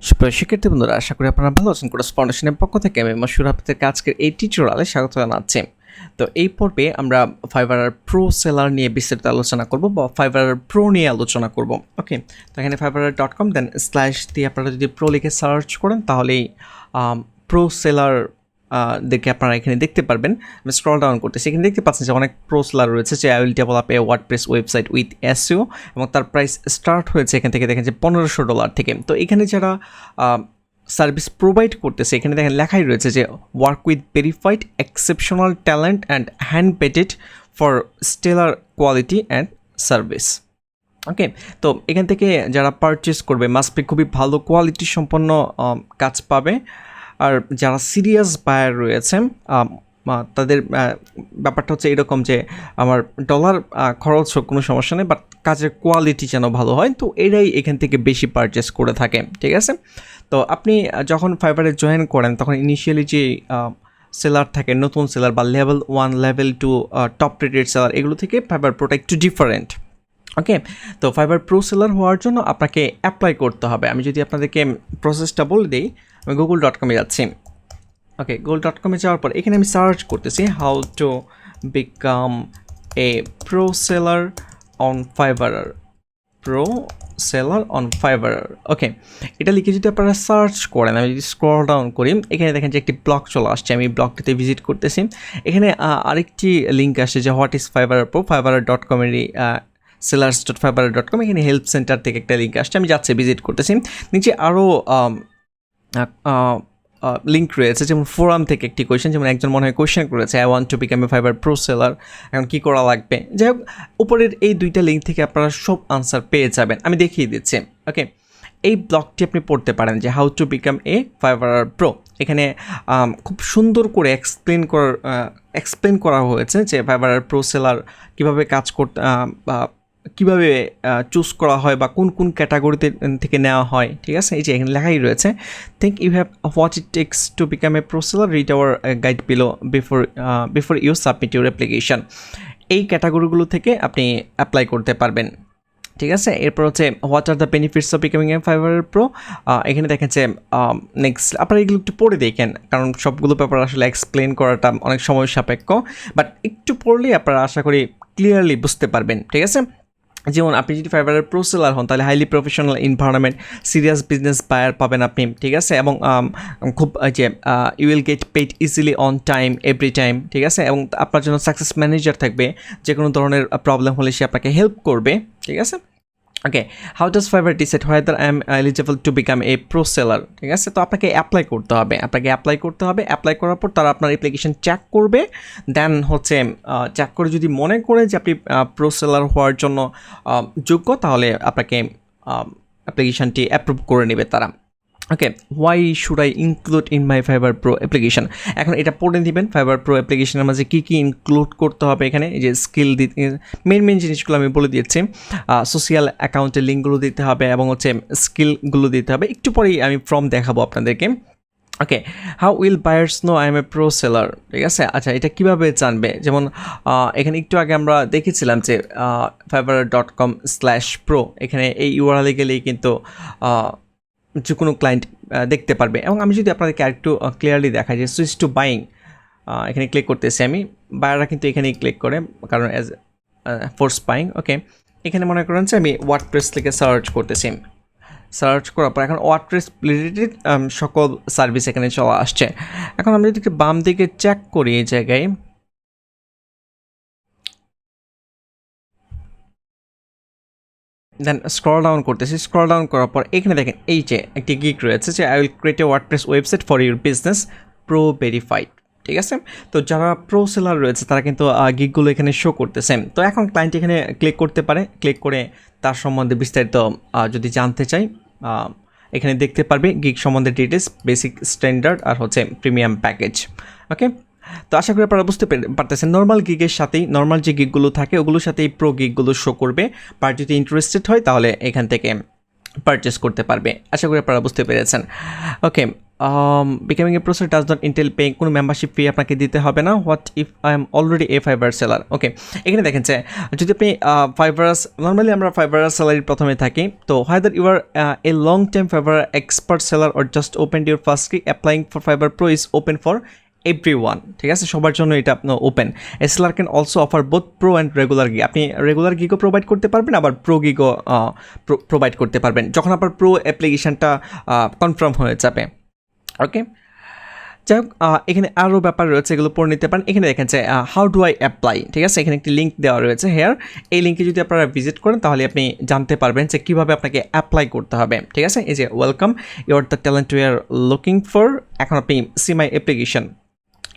সুপ্রিয় শিক্ষার্থী বন্ধুরা, আশা করি আপনারা ভালো আছেন। কোর্স ফাউন্ডেশনের পক্ষ থেকে আমি মশিউর আপনাদেরকে আজকের এই টিউটোরিয়ালে স্বাগত জানাচ্ছি। তো এই পর্বে আমরা ফাইবার প্রো সেলার নিয়ে বিস্তারিত আলোচনা করব বা ফাইবার প্রো নিয়ে আলোচনা করব। ওকে, তো এখানে fiverr.com দেন স্ল্যাশ দিয়ে আপনারা যদি প্রো লিখে সার্চ করেন তাহলেই প্রো সেলার দেখে আপনারা এখানে দেখতে পারবেন। আমি স্ক্রল ডাউন করতেছি, এখানে দেখতে পাচ্ছেন যে অনেক প্রো সেলার রয়েছে, যে I will develop a WordPress website with SEO, এবং তার প্রাইস স্টার্ট হয়েছে এখান থেকে দেখেন যে $1500 থেকে। তো এখানে যারা সার্ভিস প্রোভাইড করতেছে এখানে দেখেন লেখাই রয়েছে যে work with verified exceptional talent and hand vetted for stellar quality and service. Okay, তো এখান থেকে যারা পারচেস করবে মাস্ট বি খুবই ভালো কোয়ালিটি সম্পন্ন কাজ পাবে। আর যারা সিরিয়াস বায়ার রয়েছে তাদের ব্যাপারটা হচ্ছে এরকম যে আমার ডলার খরচ হোক কোনো সমস্যা নেই, বাট কাজের কোয়ালিটি যেন ভালো হয়, তো এরাই এখান থেকে বেশি পারচেস করে থাকে। ঠিক আছে, তো আপনি যখন ফাইবারে জয়েন করেন তখন ইনিশিয়ালি যে সেলার থাকে, নতুন সেলার বা level 1 level 2 top rated seller, এগুলো থেকে ফাইবার প্রোটা একটু ডিফারেন্ট। ওকে, তো ফাইবার প্রো সেলার হওয়ার জন্য আপনাকে অ্যাপ্লাই করতে হবে। আমি যদি আপনাদেরকে প্রসেসটা বলে দিই, আমি google.com-এ যাচ্ছি। ওকে, google.com-এ যাওয়ার পর এখানে আমি সার্চ করতেছি how to become a pro seller on Fiverr, pro seller on Fiverr. Okay, এটা লিখে যদি আপনারা সার্চ করেন, আমি যদি স্ক্রল ডাউন করি এখানে দেখেন যে একটি ব্লগ চলে আসছে, আমি ব্লগটিতে ভিজিট করতেছি। এখানে আরেকটি লিঙ্ক আসছে যে হোয়াট ইজ ফাইবার প্রো, fiverr.com-এরই sellers.fiverr.com, এখানে হেল্প সেন্টার থেকে একটা লিঙ্ক আসছে, আমি যাচ্ছি ভিজিট করতেছি। নিচে আরও লিঙ্ক রয়েছে, যেমন ফোরাম থেকে একটি কোয়েশ্চেন, যেমন একজন মনে হয় কোয়েশ্চেন করেছে I want to become A fibre pro seller, এখন কী করা লাগবে। যাই হোক, উপরের এই দুইটা লিঙ্ক থেকে আপনারা সব আনসার পেয়ে যাবেন, আমি দেখিয়ে দিচ্ছি। ওকে, এই ব্লগটি আপনি পড়তে পারেন যে how to become A fibre pro. এখানে খুব সুন্দর করে এক্সপ্লেন করা হয়েছে যে ফাইবার প্রো সেলার কীভাবে কাজ করতে, কীভাবে চুজ করা হয় বা কোন কোন ক্যাটাগরিতে থেকে নেওয়া হয়। ঠিক আছে, এই যে এখানে লেখাই রয়েছে think you have what it takes to become a pro seller, read our guide below before you submit your application. এই ক্যাটাগরিগুলো থেকে আপনি অ্যাপ্লাই করতে পারবেন। ঠিক আছে, এরপর হচ্ছে what are the benefits of becoming A fibre pro. এখানে দেখেন যে নেক্সট আপনারা এগুলো একটু পড়ে দেখেন, কারণ সবগুলো ব্যাপার আসলে এক্সপ্লেন করাটা অনেক সময় সাপেক্ষ, বাট একটু পড়লেই আপনারা আশা করি ক্লিয়ারলি বুঝতে পারবেন। ঠিক আছে, যেমন আপনি যদি ফাইবারের প্রো সেলার হন তাহলে highly professional environment, serious business buyer পাবেন আপনি। ঠিক আছে, এবং খুব যে you will get paid easily on time every time. ঠিক আছে, এবং আপনার জন্য সাকসেস ম্যানেজার থাকবে, যে কোনো ধরনের প্রবলেম হলে সে আপনাকে হেল্প করবে। ঠিক আছে, okay, how does Fiverr decide whether I am eligible to become a pro seller. ঠিক আছে, তো আপনাকে অ্যাপ্লাই করতে হবে, অ্যাপ্লাই করার পর তারা আপনার অ্যাপ্লিকেশন চেক করবে। দেন হচ্ছে চেক করে যদি মনে করে যে আপনি প্রো সেলার হওয়ার জন্য যোগ্য, তাহলে আপনাকে অ্যাপ্লিকেশনটি অ্যাপ্রুভ করে নেবে তারা। Okay, why should I include in my Fiverr pro application. এখন এটা পড়ে দিবেন ফাইবার প্রো অ্যাপ্লিকেশনের মাঝে কী কী ইনক্লুড করতে হবে। এখানে যে স্কিল মেন জিনিসগুলো আমি বলে দিচ্ছি, সোশ্যাল অ্যাকাউন্টের লিঙ্কগুলো দিতে হবে এবং হচ্ছে স্কিলগুলো দিতে হবে। একটু পরেই আমি ফর্ম দেখাবো আপনাদেরকে। Okay, how will buyers know I am a pro seller. ঠিক আছে, আচ্ছা এটা কীভাবে জানবে, যেমন এখানে একটু আগে আমরা দেখেছিলাম যে fiverr.com/pro, এখানে এই ইউআরএলে গেলেই কিন্তু যে কোনো ক্লায়েন্ট দেখতে পারবে। এবং আমি যদি আপনাদেরকে আরেকটু ক্লিয়ারলি দেখাই যে সুইচ টু বাইং, এখানে ক্লিক করতেছি আমি, বায়াররা কিন্তু এখানেই ক্লিক করে, কারণ অ্যাজ ফোর্স বাইং। ওকে, এখানে মনে করেন যে আমি ওয়ার্ডপ্রেস থেকে সার্চ করতেছি, সার্চ করার পর এখন ওয়ার্ডপ্রেস রিলেটেড সকল সার্ভিস এখানে চলে আসছে। এখন আমরা যদি বাম দিকে চেক করি এই জায়গায়, দেন স্ক্রল ডাউন করতেছি, স্ক্রল ডাউন করার পর এখানে দেখেন এই যে একটি গিগ রয়েছে যে I will create a WordPress website for your business pro verified. ঠিক আছে, তো যারা প্রো সেলার রয়েছে তারা কিন্তু গিগগুলো এখানে শো করতেছে। তো এখন ক্লায়েন্ট এখানে ক্লিক করতে পারে, ক্লিক করে তার সম্বন্ধে বিস্তারিত যদি জানতে চাই এখানে দেখতে পারবে গিগ সম্বন্ধে ডিটেলস, বেসিক, স্ট্যান্ডার্ড আর হচ্ছে প্রিমিয়াম প্যাকেজ। ওকে, তো আশা করি আপনারা বুঝতে পারতেছেন নর্মাল গিগের সাথেই, নর্মাল যে গিগগুলো থাকে ওগুলোর সাথেই প্রো গিগগুলো শো করবে। বাট যদি ইন্টারেস্টেড হয় তাহলে এখান থেকে পারচেস করতে পারবে। আশা করি আপনারা বুঝতে পেরেছেন। Okay, becoming a process does not entail paying, কোনো মেম্বারশিপ ফি আপনাকে দিতে হবে না। What if I am already a Fiverr seller? Okay, এখানে দেখেন যে যদি আপনি ফাইবারাস, নর্মালি আমরা ফাইবারাস সেলারির প্রথমে থাকি, তো whether you are a long time Fiverr expert seller or just open your first gig, applying for Fiverr pro is open for everyone, ঠিক আছে, সবার জন্য এটা আপনার open. A seller can also offer both pro and regular gig, আপনি regular গিগও provide করতে পারবেন, আবার প্রো গিগও প্রোভাইড করতে পারবেন যখন আপনার প্রো অ্যাপ্লিকেশানটা কনফার্ম হয়ে যাবে। ওকে, যাই হোক, এখানে আরও ব্যাপার রয়েছে, এগুলো পড়ে নিতে পারেন। এখানে দেখেন যে হাউ ডু আই অ্যাপ্লাই, ঠিক আছে, এখানে একটি লিঙ্ক দেওয়া রয়েছে হেয়ার। এই লিঙ্কে যদি আপনারা ভিজিট করেন তাহলে আপনি জানতে পারবেন যে কীভাবে আপনাকে অ্যাপ্লাই করতে হবে, ঠিক আছে। এই যে welcome, you are the talent we are looking for, এখন আপনি সি মাই অ্যাপ্লিকেশন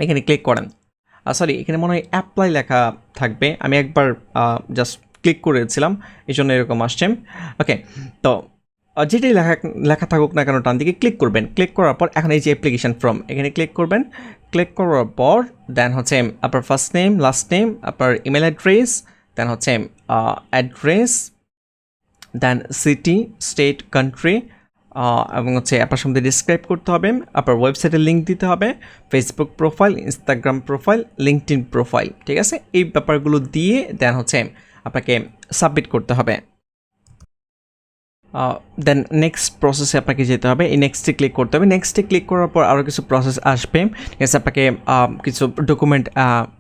এখানে ক্লিক করেন। সরি, এখানে মনে হয় অ্যাপ্লাই লেখা থাকবে, আমি একবার জাস্ট ক্লিক করেছিলাম, এই জন্য এরকম আসছে। ওকে, তো যেটাই লেখা থাকুক না কেন টান দিকে ক্লিক করবেন। ক্লিক করার পর এখন এই যে অ্যাপ্লিকেশন ফর্ম এখানে ক্লিক করবেন। ক্লিক করার পর দেন হচ্ছে আপনার ফার্স্ট নেম, লাস্ট নেম, আপনার ইমেল অ্যাড্রেস, দেন হচ্ছে অ্যাড্রেস, দেন সিটি, স্টেট, কান্ট্রি, এবং হচ্ছে আপনার সামনে ডিসক্রাইব করতে হবে, আপনার ওয়েবসাইটের লিঙ্ক দিতে হবে, Facebook profile, Instagram profile, LinkedIn profile, ঠিক আছে। এই ব্যাপারগুলো দিয়ে দেন হচ্ছে আপনাকে সাবমিট করতে হবে। দেন নেক্সট প্রসেসে আপনাকে যেতে হবে, এই নেক্সটে ক্লিক করতে হবে। নেক্সটে ক্লিক করার পর আরও কিছু প্রসেস আসবে, ঠিক আছে, আপনাকে কিছু ডকুমেন্ট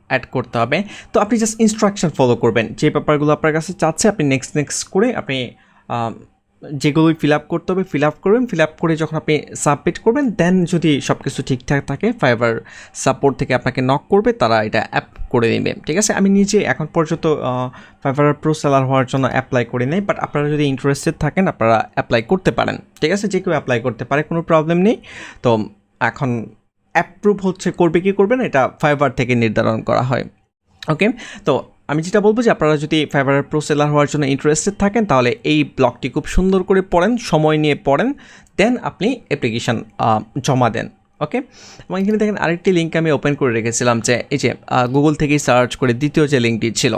অ্যাড করতে হবে। তো আপনি জাস্ট ইনস্ট্রাকশন ফলো করবেন, যে ব্যাপারগুলো আপনার কাছে চাচ্ছে আপনি নেক্সট করে আপনি যেগুলোই ফিল আপ করতে হবে ফিল আপ করবেন। ফিল আপ করে যখন আপনি সাবমিট করবেন, দেন যদি সব কিছু ঠিকঠাক থাকে ফাইবার সাপোর্ট থেকে আপনাকে নক করবে, তারা এটা অ্যাপ করে নেবে, ঠিক আছে। আমি নিজে এখন পর্যন্ত ফাইবার প্রো সেলার হওয়ার জন্য অ্যাপ্লাই করি নাই, বাট আপনারা যদি ইন্টারেস্টেড থাকেন আপনারা অ্যাপ্লাই করতে পারেন, ঠিক আছে, যে কেউ অ্যাপ্লাই করতে পারে, কোনো প্রবলেম নেই। তো এখন অ্যাপ্রুভ হচ্ছে করবে কি করবে না এটা ফাইবার থেকে নির্ধারণ করা হয়। ওকে, তো আমি যেটা বলবো যে আপনারা যদি ফাইবার প্রো সেলার হওয়ার জন্য ইন্টারেস্টেড থাকেন তাহলে এই ব্লগটি খুব সুন্দর করে পড়েন, সময় নিয়ে পড়েন, দেন আপনি অ্যাপ্লিকেশান জমা দেন। ওকে, এবং এখানে দেখেন আরেকটি লিঙ্ক আমি ওপেন করে রেখেছিলাম, যে এই যে গুগল থেকেই সার্চ করে দ্বিতীয় যে লিঙ্কটি ছিল,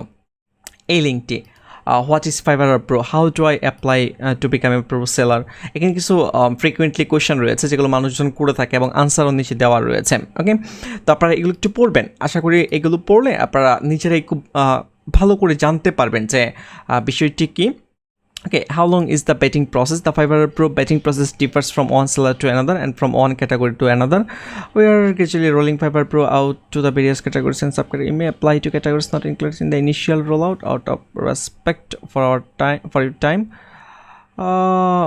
এই লিঙ্কটি, what is Fiverr pro, how do I apply to become a pro seller. এখানে কিছু ফ্রিকুয়েন্টলি কোয়েশ্চেন রয়েছে যেগুলো মানুষজন করে থাকে এবং আনসারও নিচে দেওয়া রয়েছে। ওকে, তো আপনারা এগুলো একটু পড়বেন, আশা করি এগুলো পড়লে আপনারা নিজেরাই খুব ভালো করে জানতে পারবেন যে বিষয়টি কী। Okay, how long is the betting process? The Fiverr Pro betting process differs from one seller to another and from one category to another. We are gradually rolling Fiverr Pro out to the various categories and subcategories. It may apply to categories not included in the initial rollout out of respect for your time.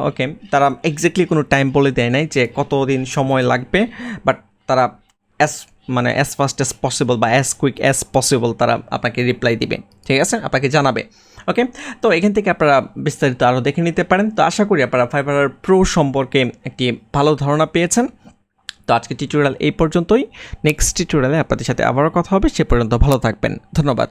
ওকে, তারা exactly কোনো time বলে দেয় নাই যে কতদিন সময় লাগবে, but তারা অ্যাজ ফাস্ট অ্যাজ পসিবল বা অ্যাজ কুইক অ্যাজ পসিবল তারা আপনাকে রিপ্লাই দিবে, ঠিক আছে, আপনাকে জানাবে। ওকে, তো এখান থেকে আপনারা বিস্তারিত আরও দেখে নিতে পারেন। তো আশা করি আপনারা ফাইবার প্রো সম্পর্কে একটি ভালো ধারণা পেয়েছেন। তো আজকে টিউটোরিয়াল এই পর্যন্তই, নেক্সট টিউটোরিয়ালে আপনাদের সাথে আবারও কথা হবে, সে পর্যন্ত ভালো থাকবেন, ধন্যবাদ।